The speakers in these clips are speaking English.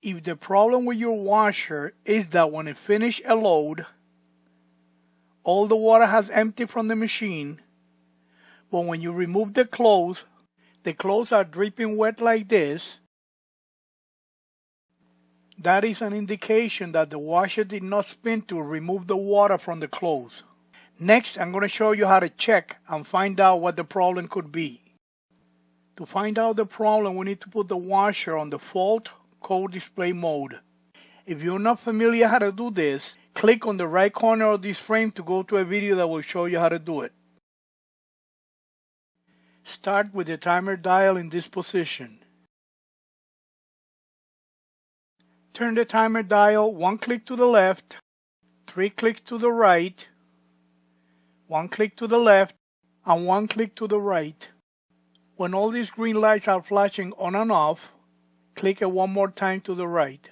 If the problem with your washer is that when it finishes a load, all the water has emptied from the machine, but when you remove the clothes are dripping wet like this, that is an indication that the washer did not spin to remove the water from the clothes. Next, I'm going to show you how to check and find out what the problem could be. To find out the problem, we need to put the washer on default code display mode. If you're not familiar how to do this, click on the right corner of this frame to go to a video that will show you how to do it. Start with the timer dial in this position. Turn the timer dial 1 click to the left, 3 clicks to the right, 1 click to the left, and 1 click to the right. When all these green lights are flashing on and off, click it one more time to the right.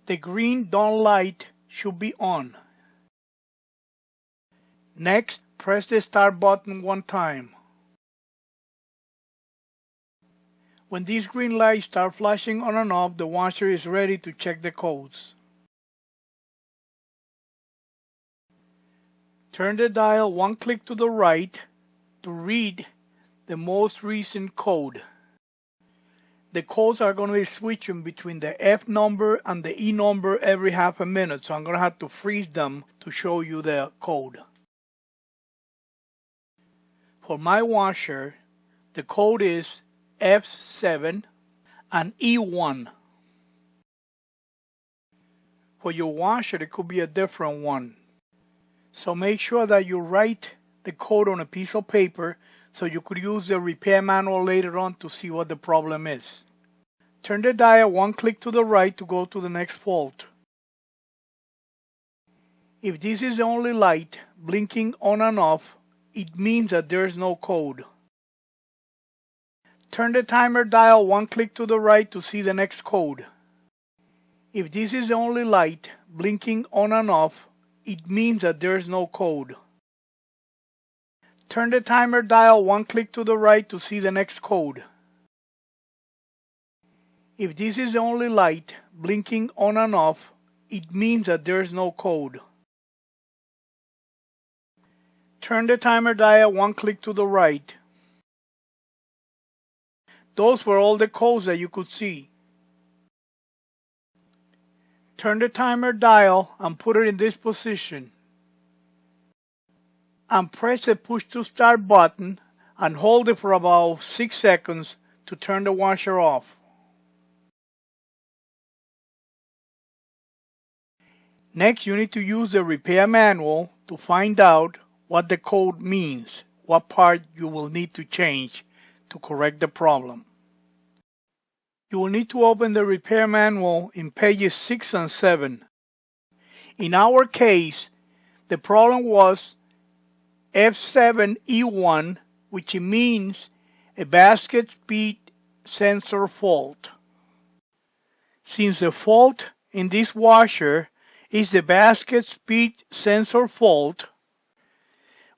The green dawn light should be on. Next, press the start button one time. When these green lights start flashing on and off, the washer is ready to check the codes. Turn the dial 1 click to the right to read the most recent code. The codes are going to be switching between the F number and the E number every half a minute, so I'm going to have to freeze them to show you the code. For my washer, the code is F7 and E1. For your washer, it could be a different one. So make sure that you write the code on a piece of paper so you could use the repair manual later on to see what the problem is. Turn the dial 1 click to the right to go to the next fault. If this is the only light blinking on and off, it means that there is no code. Turn the timer dial 1 click to the right to see the next code. If this is the only light blinking on and off, it means that there is no code. Turn the timer dial 1 click to the right to see the next code. If this is the only light blinking on and off, it means that there is no code. Turn the timer dial 1 click to the right. Those were all the codes that you could see. Turn the timer dial and put it in this position. And press the push to start button and hold it for about 6 seconds to turn the washer off. Next, you need to use the repair manual to find out what the code means, what part you will need to change to correct the problem. You will need to open the repair manual in pages 6 and 7. In our case, the problem was F7E1, which means a basket speed sensor fault. Since the fault in this washer is the basket speed sensor fault,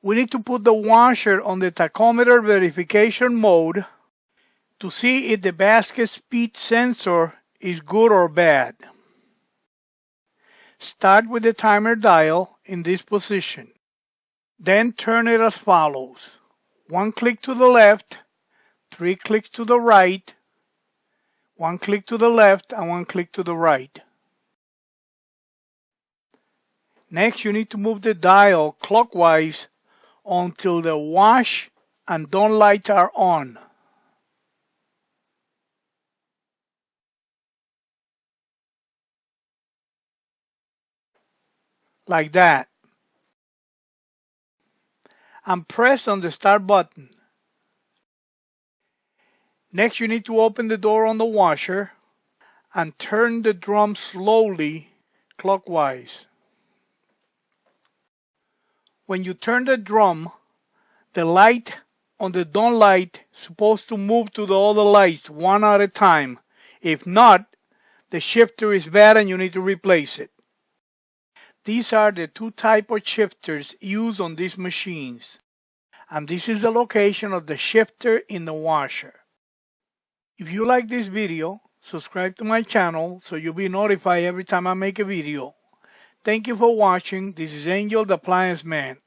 we need to put the washer on the tachometer verification mode to see if the basket speed sensor is good or bad. Start with the timer dial in this position. Then turn it as follows. 1 click to the left, 3 clicks to the right, 1 click to the left, and 1 click to the right. Next, you need to move the dial clockwise until the wash and dawn lights are on. Like that. And press on the start button. Next, you need to open the door on the washer and turn the drum slowly clockwise. When you turn the drum, the light on the dawn light is supposed to move to the other lights one at a time. If not, the shifter is bad and you need to replace it. These are the two types of shifters used on these machines. And this is the location of the shifter in the washer. If you like this video, subscribe to my channel so you'll be notified every time I make a video. Thank you for watching. This is Angel the Appliance Man.